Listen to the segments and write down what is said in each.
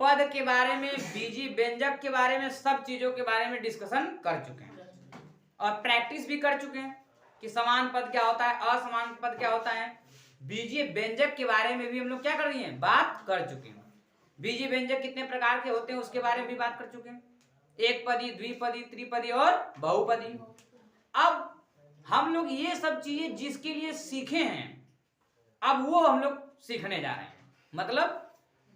पद के बारे में, बीजी व्यंजक के बारे में, सब चीजों के बारे में डिस्कशन कर चुके हैं और प्रैक्टिस भी कर चुके हैं कि समान पद क्या होता है, असमान पद क्या होता है। बीजीय व्यंजक के बारे में भी हम लोग क्या कर रहे हैं, बात कर चुके हैं। बीजीय व्यंजक कितने प्रकार के होते हैं उसके बारे में भी बात कर चुके हैं, एक पदी, द्विपदी, त्रिपदी और बहुपदी। अब हम लोग ये सब चीजें जिसके लिए सीखे हैं अब वो हम लोग सीखने जा रहे हैं, मतलब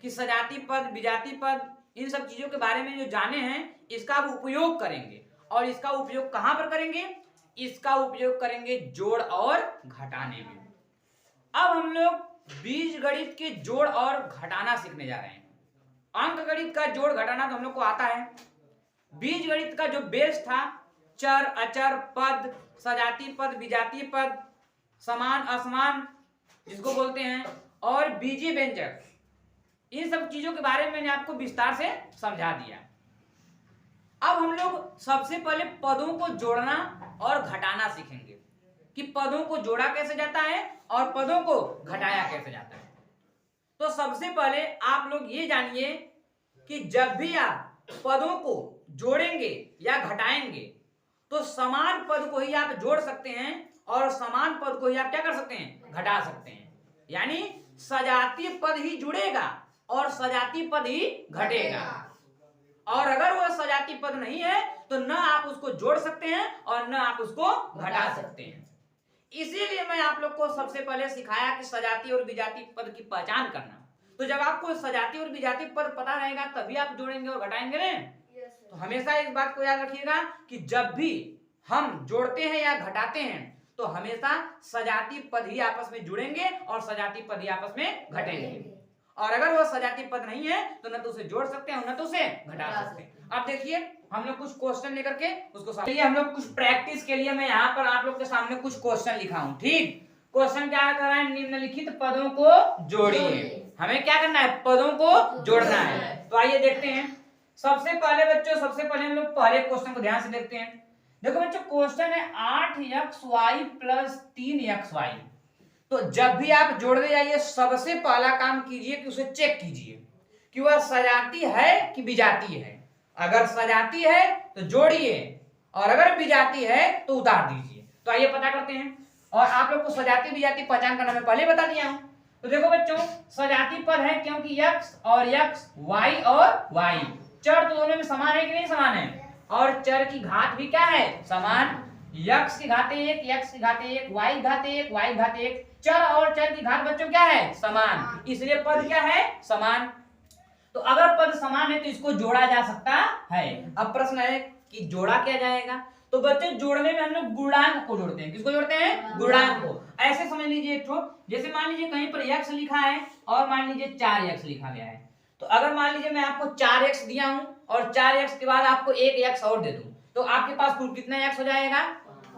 कि सजाती पद, विजाती पद, इन सब चीजों के बारे में जो जाने हैं इसका अब उपयोग करेंगे। और इसका उपयोग कहां पर करेंगे, इसका उपयोग करेंगे जोड़ और घटाने में। अब हम लोग बीज गणित के जोड़ और घटाना सीखने जा रहे हैं। अंक गणित का जोड़ घटाना तो हम लोग को आता है। बीज गणित का जो बेस था, चर, अचर, पद, सजाती पद, विजातीय पद, समान, असमान जिसको बोलते हैं, और बीजीय व्यंजक, इन सब चीजों के बारे में मैंने आपको विस्तार से समझा दिया। अब हम लोग सबसे पहले पदों को जोड़ना और घटाना सीखेंगे कि पदों को जोड़ा कैसे जाता है और पदों को घटाया कैसे जाता है। तो सबसे पहले आप लोग ये जानिए कि जब भी आप पदों को जोड़ेंगे या घटाएंगे तो समान पद को ही आप जोड़ सकते हैं और समान पद को ही आप क्या कर सकते हैं, घटा सकते हैं। यानी सजातीय पद ही जुड़ेगा और सजातीय पद ही घटेगा, और अगर वह सजातीय पद नहीं है तो न आप उसको जोड़ सकते हैं और न आप उसको घटा सकते हैं। इसीलिए मैं आप लोग को सबसे पहले सिखाया कि सजातीय और विजातीय पद की पहचान करना। तो जब आपको सजातीय और विजातीय पद पता रहेगा तभी आप जोड़ेंगे और घटाएंगे ना। तो हमेशा इस बात को याद रखिएगा कि जब भी हम जोड़ते हैं या घटाते हैं तो हमेशा सजातीय पद ही आपस में जुड़ेंगे और सजातीय पद ही आपस में घटेंगे। और अगर वो सजातीय पद नहीं है तो न तो उसे जोड़ सकते हैं न तो उसे घटा सकते हैं। अब देखिए हम लोग कुछ क्वेश्चन लेकर के उसको समझिए। हम लोग कुछ प्रैक्टिस के लिए मैं यहाँ पर आप लोग के सामने कुछ क्वेश्चन लिखा हूँ। ठीक, क्वेश्चन क्या कर रहा है, निम्नलिखित पदों को जोड़िए। हमें क्या करना है, पदों को जोड़ना है। तो आइए देखते हैं। सबसे पहले बच्चों, सबसे पहले हम लोग पहले क्वेश्चन को ध्यान से देखते हैं। देखो बच्चों क्वेश्चन है 8xy प्लस 3xy। तो जब भी आप जोड़ने जाइए सबसे पहला काम कीजिए कि उसे चेक कीजिए कि वह सजाती है कि विजाती है। अगर सजाती है तो जोड़िए और अगर विजाती है तो उतार दीजिए। तो आइए पता करते हैं। और आप लोग को सजाती विजाती पहचान करना मैं पहले बता दिया हूं। तो देखो बच्चों सजाती पद है क्योंकि x और x, y और y, चर तो दोनों में समान है कि नहीं समान है, और चर की घात भी क्या है, समान। x की घाते 1, x की घाते 1, y घाते 1, y घाते 1, चर और चर की घात बच्चों क्या है, समान। इसलिए पद क्या है, समान। तो अगर पद समान है तो इसको जोड़ा जा सकता है। अब प्रश्न है कि जोड़ा क्या जाएगा। तो बच्चों जोड़ने में हम लोग गुणांक को जोड़ते हैं। किसको जोड़ते हैं, गुणांक को। ऐसे समझ लीजिए एक ठो, जैसे मान लीजिए कहीं पर x लिखा है और मान लीजिए 4x लिखा गया है। तो अगर मान लीजिए मैं आपको 4x दिया हूं और 4x के बाद आपको एक x और दे दूं तो आपके पास कुल कितना x हो जाएगा,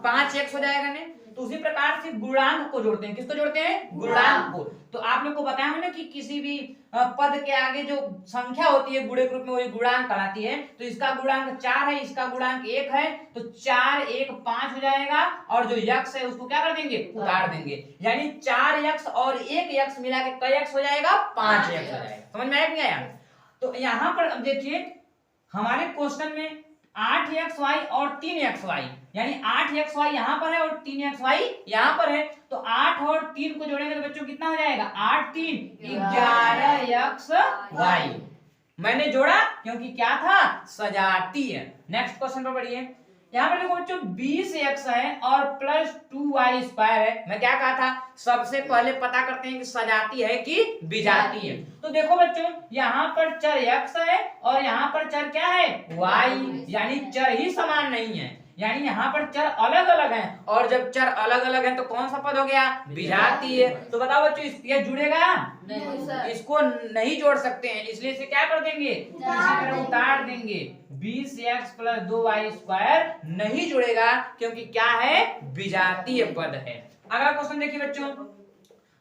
5x हो जाएगा ने। तो उसी प्रकार से गुणांक को जोड़ते हैं। किसको जोड़ते हैं, गुणांक को। तो आप लोग को बताया हूं ना कि किसी भी पद के आगे जो संख्या होती है गुणे ग्रुप में वही गुणांक कहलाती है। तो इसका गुणांक 4 है, इसका गुणांक 1 है, तो 4 1 5 हो जाएगा और जो x है उसको क्या कर देंगे, उतार देंगे। यानी 4x और 1x मिला के कई x हो जाएगा, 5x हो जाएगा। समझ में आया कि नहीं आया। तो यहाँ पर अब देखिए हमारे क्वेश्चन में 8xy और 3xy, यानी 8xy यहाँ पर है और 3xy यहाँ पर है। तो 8 और 3 को जोड़ेंगे तो बच्चों कितना हो जाएगा, 8 3 11xy। मैंने जोड़ा क्योंकि क्या था, सजाती है। नेक्स्ट क्वेश्चन पर बढ़िए। यहाँ पर देखो बच्चों 20x है और प्लस 2y स्क्वायर है। मैं क्या कहा था, सबसे पहले पता करते हैं कि सजाती है कि विजाती है। तो देखो बच्चों यहाँ पर चर x है और यहाँ पर चर क्या है, y, यानी चर ही समान नहीं है, यानी यहाँ पर चर अलग अलग हैं। और जब चर अलग अलग हैं तो कौन सा पद हो गया, विजाती है। तो बताओ बच्चों ये जुड़ेगा नहीं सर, इसको नहीं जोड़ सकते हैं, इसलिए इसे क्या कर देंगे, इसी तरह उतार देंगे। 20x प्लस 2y स्क्वायर नहीं जुड़ेगा क्योंकि क्या है, विजातीय पद है। अगला क्वेश्चन देखिए बच्चों,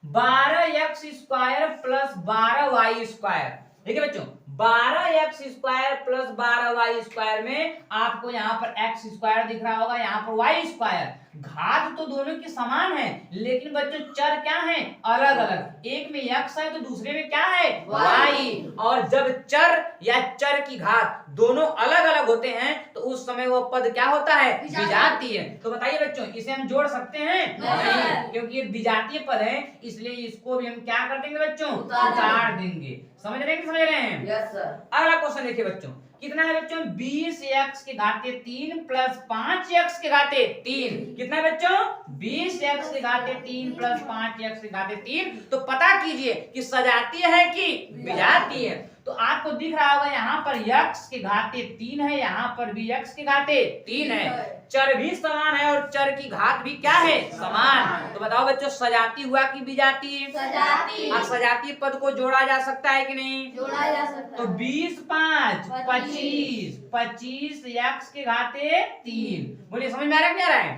12x square plus 12y square. देखिए बच्चों 12x² प्लस 12y² में आपको यहाँ पर x² दिख रहा होगा, यहाँ पर y²। घात तो दोनों की समान है, लेकिन बच्चों चर क्या है? अलग अलग। एक में x है तो दूसरे में क्या है? y। और जब चर या चर की घात दोनों अलग अलग होते हैं तो उस समय वो पद क्या होता है? विजातीय। तो बताइए बच्चों, इसे हम जोड़ सकते हैं? नहीं, क्योंकि ये विजातीय पद है, इसलिए इसको भी हम क्या कर देंगे बच्चों? उतार देंगे। समझ रहे हैं कि समझ रहे हैं? Yes sir. अगला क्वेश्चन देखिए बच्चों, कितना है बच्चों? 20x के घाते 3 प्लस 5x के घाते 3। कितना है बच्चों? 20x के घाते 3 प्लस 5x के घाते 3। तो पता कीजिए कि सजातीय है कि विजातीय है। तो आपको दिख रहा होगा यहाँ पर x के घाते 3 है, यहाँ पर भी x के घाते 3 है। चर भी समान है और चर की घात भी क्या है? समान। तो बताओ बच्चों, सजाती हुआ कि विजातीय? सजाती। और सजातीय पद को जोड़ा जा सकता है कि नहीं? जोड़ा जा सकता है। तो 20 5 25 25 x के घाते 3। बोलिए समझ में आ रहा है? क्या रहा है?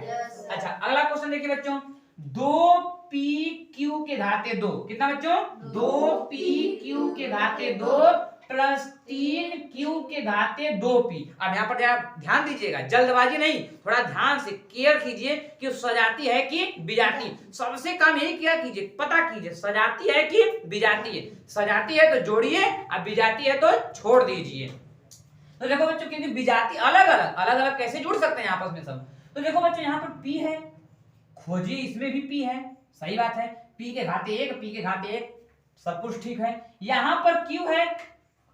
अच्छा, अगला क्वेश्चन देखिए बच्चों, 2pq के घाते 2। कितना बच्चों? 2pq के घाते 2 प्लस 3q के घाते 2p। अब यहाँ पर ध्यान दीजिएगा, जल्दबाजी नहीं, थोड़ा ध्यान से केयर कीजिए कि सजाती है कि विजाती। सबसे कम यही केयर कीजिए, पता कीजिए सजाती है कि विजाती है। सजाती है तो जोड़िए, अब विजाती है तो छोड़ दीजिए। तो देखो बच्चों, क्योंकि विजाती अलग अलग कैसे जुड़ सकते हैं आपस में सब। तो देखो बच्चों, यहाँ पर p है, खोजिए इसमें भी p है, सही बात है। p के घाते 1, p के घाते 1, सब कुछ ठीक है। यहाँ पर q है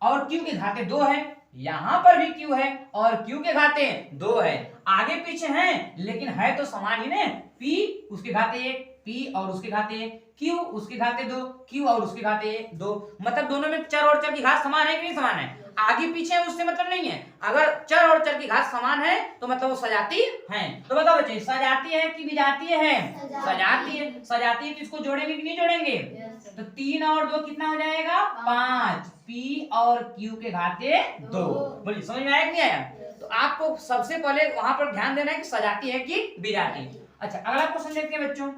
और q के घाते 2 है, यहाँ पर भी q है और q के घाते 2 है। आगे पीछे हैं लेकिन है तो समान ही ने। p उसके घाते 1, p और उसके घाते 1, q उसके घाते 2, q और उसके घाते 2। मतलब दोनों में चर और चर की घात समान है कि नहीं समान है? आगे पीछे है उससे मतलब नहीं है। अगर चर और चर की घात समान है तो मतलब वो सजाती है। तो बताओ बच्चे, सजाती है कि विजातीय है? सजाती है। सजाती है तो इसको जोड़ेंगे कि नहीं जोड़ेंगे? तो 3 और 2 कितना हो जाएगा? 5। p और q के घाते 2। बोलिए समझ में आया कि नहीं आया? तो आपको सबसे पहले वहां पर ध्यान देना है कि सजाती है कि विजाती। अच्छा, अगला क्वेश्चन देखते हैं बच्चों।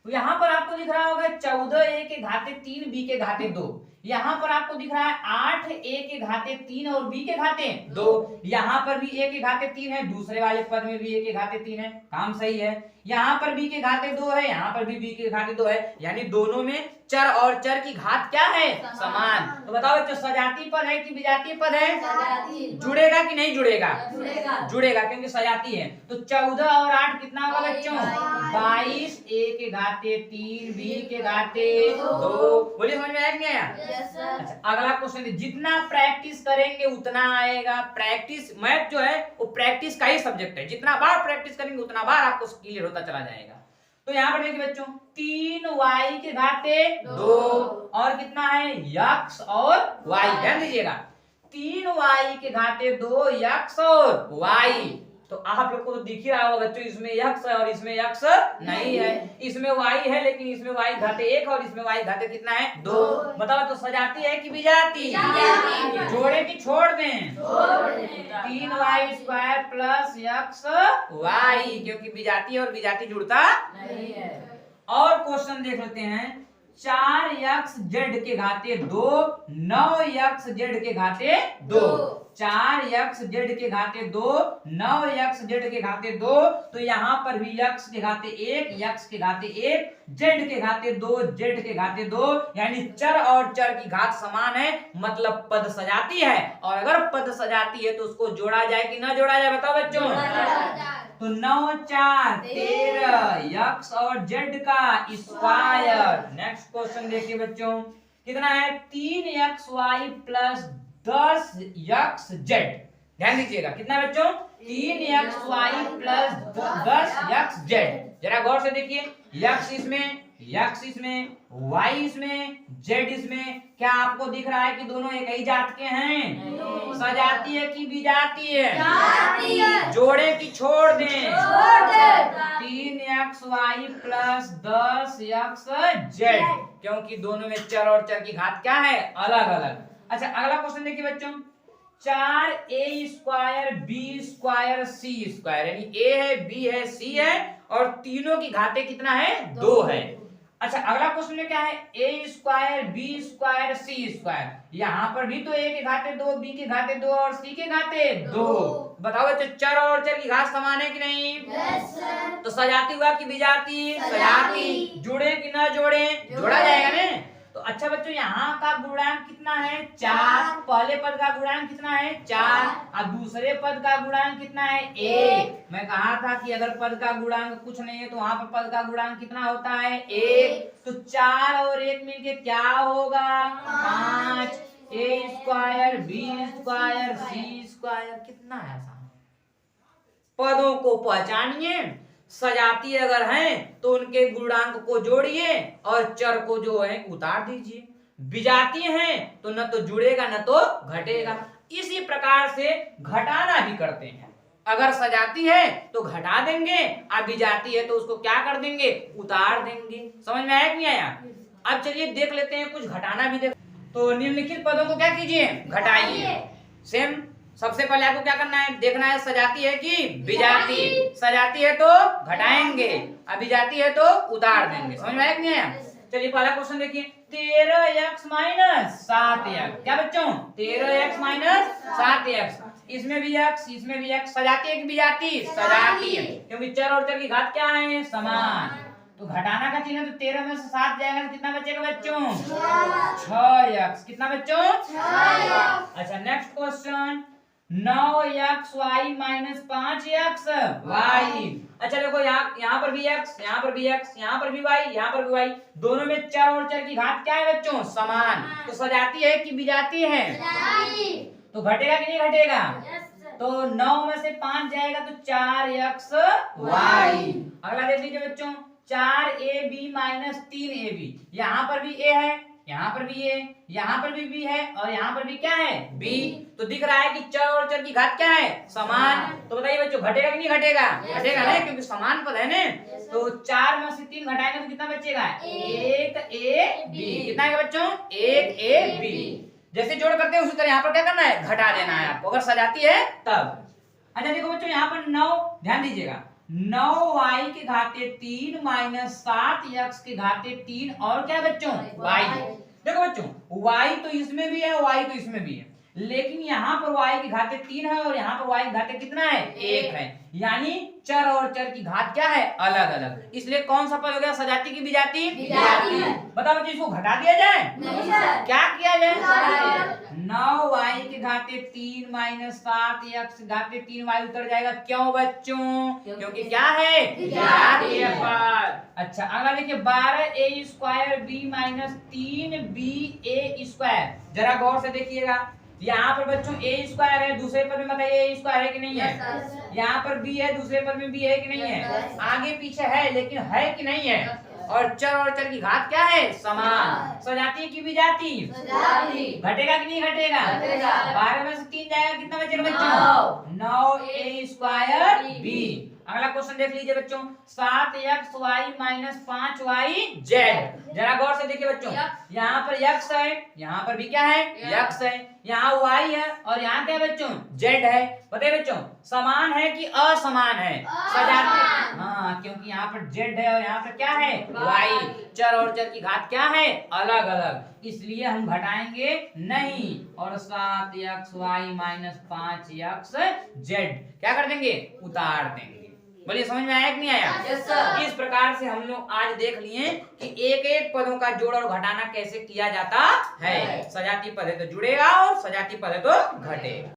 तो यहाँ पर आपको दिख रहा होगा 14a के घाते 3 b के घाते 2। यहाँ पर आपको दिख रहा है 8a के घाते 3 और b के घाते 2। यहाँ पर भी a के घाते 3 है, दूसरे वाले पद में भी a के घाते 3 है, काम सही है। यहाँ पर b के घाते 2 है, यहाँ पर भी b के घाते 2 है, यानी दोनों में चर और चर की घात क्या है? समान। तो बताओ बच्चों, सजाती पद है कि विजातीय पद है? जुड़ेगा कि नहीं जुड़ेगा? जुड़ेगा, क्योंकि सजाती है। तो 14 और 8 कितना होगा बच्चों? 22। a के घाते 3, b के घाते 2। बोलिए समझ में आया कि नहीं आया? अच्छा, अगला क्वेश्चन, जितना प्रैक्टिस करेंगे उतना आएगा। प्रैक्टिस, मैथ जो है वो प्रैक्टिस का ही सब्जेक्ट है। जितना बार प्रैक्टिस करेंगे उतना बार आपको क्लियर होता चला जाएगा। तो यहाँ पर देखिए बच्चों, 3y के घाते 2 और कितना है? x और y। ध्यान दीजिएगा, 3y के घाते 2 x और y। तो आप लोग को तो दिख ही रहा होगा बच्चों, इसमें x है और इसमें x नहीं है। इसमें y है लेकिन इसमें y घाते 1 और इसमें y घाते कितना है? 2। बताओ तो सजाती है कि विजाती? जोड़े कि छोड़ दें? 3y² प्लस xy, क्योंकि विजाती और विजाती जुड़ता नहीं है। और क्वेश्चन देख लेते हैं, 4xz के घाते 2 9xz के घाते 2। 4xz के घाते 2 9xz के घाते 2। तो यहाँ पर भी x के घाते 1, x के घाते 1, z के घाते 2, z के घाते 2, यानी चर और चर की घात समान है, मतलब पद सजाती है। और अगर पद सजाती है तो उसको जोड़ा जाए कि ना जोड़ा जाए? बताओ बच्चों। तो 9 4 13 x और z का स्क्वायर। नेक्स्ट क्वेश्चन देखिए बच्चों, कितना है? 3xy plus 10xz। ध्यान दीजिएगा, कितना है बच्चों? 3xy plus 10xz। जरा गौर से देखिए, x इसमें, x इसमें, y इसमें, z इसमें। क्या आपको दिख रहा है कि दोनों एक ही जात के हैं? सजाती है कि विजाती है? जोड़े कि छोड़ दें? 3xy प्लस 10xz, क्योंकि दोनों में चर और चर की घात क्या है? अलग अलग। अच्छा, अगला क्वेश्चन देखिए बच्चों, 4a² b² c², यानी a है, b है, c है और तीनों की घाते कितना है? 2 है। अच्छा अगला क्वेश्चन में क्या है, ए स्क्वायर बी स्क्वायर सी स्क्वायर, यहाँ पर भी तो ए के घाते 2, बी के घाते 2 और सी के घाते 2। बताओ बच्चों चर और चर की घात समान है कि नहीं? Yes sir. तो सजाती हुआ कि विजाती? सजाती। जुड़े कि ना जोड़े? जोड़ा जाएगा ना। तो अच्छा बच्चों यहाँ का गुणांक कितना है? 4। पहले पद का गुणांक कितना है? 4। और दूसरे पद का गुणांक कितना है? 1। मैं कहा था कि अगर पद का गुणांक कुछ नहीं है तो वहां पर पद का गुणांक कितना होता है? 1। तो 4 और 1 मिलके क्या होगा? 5। ए स्क्वायर बी स्क्वायर सी स्क्वायर कितना है आसान। पदों को पहचानिए, सजाती अगर हैं तो उनके गुणांक को जोड़िए और चर को जो है उतार दीजिए। विजाती हैं तो न तो जुड़ेगा न तो घटेगा। इसी प्रकार से घटाना भी करते हैं। अगर सजाती है तो घटा देंगे, और विजाती है तो उसको क्या कर देंगे? उतार देंगे। समझ में आया कि नहीं आया? अब चलिए देख लेते हैं कुछ घटाना भी देख। तो निम्नलिखित पदों को क्या कीजिए? घटाइए। सेम सबसे पहले आपको क्या करना है? देखना है सजाती है कि विजाती। सजाती है तो घटाएंगे, अभिजाती है तो उतार देंगे। समझ में आया कि नहीं आया? चलिए पहला क्वेश्चन देखिए, 13x माइनस 7x। क्या बच्चों? 13x minus 7x। इसमें भी x, इसमें भी x। सजाती है कि विजाती? सजाती है, क्योंकि चर और चर की घात क्या है? समान। तो घटाना का चिन्ह तो 13 में से 7 जाएगा तो कितना बचेगा बच्चों? 6x। कितना बच्चों? 6x। अच्छा next question, 9xy minus 5x y। अच्छा देखो यहाँ पर भी x, यहाँ पर भी x, यहाँ पर भी y, यहाँ पर भी y। दोनों में चर और चर की घात क्या है बच्चों? समान। तो सजाती है कि विजाती है? तो घटेगा कि नहीं घटेगा? तो 9 में से 5 जाएगा तो 4xy। अगला देख लीजिए बच्चों, 4ab माइनस 3ab। यहाँ पर भी a है, यहाँ पर भी a, यहाँ पर भी b है और यहाँ पर भी क्या है? b। तो दिख रहा है कि चर और चर की घात क्या है? समान। तो बताइए बच्चों घटेगा कि नहीं घटेगा? घटेगा ना, क्योंकि समान पद है ना। तो 4 में से 3 घटाएंगे तो कितना बचेगा? 1ab। कितना है बच्चों? 1ab। जैसे जोड़ करते हैं उसी तरह यहाँ पर क्या करना है? घटा देना है आपको, अगर सजाती है तब। अच्छा देखो बच्चों यहाँ पर 9, ध्यान दीजिएगा, 9y के घाते 3 माइनस 7x के घाते 3 और क्या बच्चों? y। देखो बच्चों y तो इसमें भी है, y तो इसमें भी है, लेकिन यहाँ पर y की घाते 3 है और यहाँ पर y की घाते कितना है? 1 है। यानी चर और चर की घात क्या है? अलग अलग। इसलिए कौन सा पद हो गया? सजाती की विजाती? विजाती। बताओ बच्चों इसको घटा दिया जाए? नहीं सर। क्या किया जाए? 9y के घाते 3 माइनस 7x घाते 3y उतर जाएगा। क्यों बच्चों? क्योंकि क्या है? विजाती है पद। अच्छा अगला देखिए, 12a square b minus 3ba square. जरा गौर से देखिएगा, यहाँ पर बच्चों a स्क्वायर है, दूसरे पद में बताइए a स्क्वायर है कि नहीं है? यहाँ पर b है, दूसरे पद में b है कि नहीं है? आगे पीछे है लेकिन है कि नहीं है? और चर और चर की घात क्या है? समान। सजाती की विजाती? घटेगा कि नहीं घटेगा? 12 में से 3 जाएगा, कितना बचेगा बच्चों? 9a square b। अगला क्वेश्चन देख लीजिए बच्चों, 7xy माइनस 5yz। जरा गौर से देखिए बच्चों, यहाँ पर x है, यहाँ पर भी क्या है? x है, यहाँ y है और यहाँ क्या है बच्चों? z है। बताइए बच्चों समान है कि असमान है? सजाती। हाँ, क्योंकि यहाँ पर z है और यहाँ पर क्या है? y। चर और चर की घात क्या है? अलग अलग, इसलिए हम घटाएंगे नहीं। और 7xy माइनस 5xz क्या कर देंगे? उतार देंगे। बोलिए समझ में आया कि नहीं आया? Yes sir. इस प्रकार से हम लोग आज देख लिए कि एक एक पदों का जोड़ और घटाना कैसे किया जाता है। सजाती पद है तो जुड़ेगा और सजाती पद है तो घटेगा।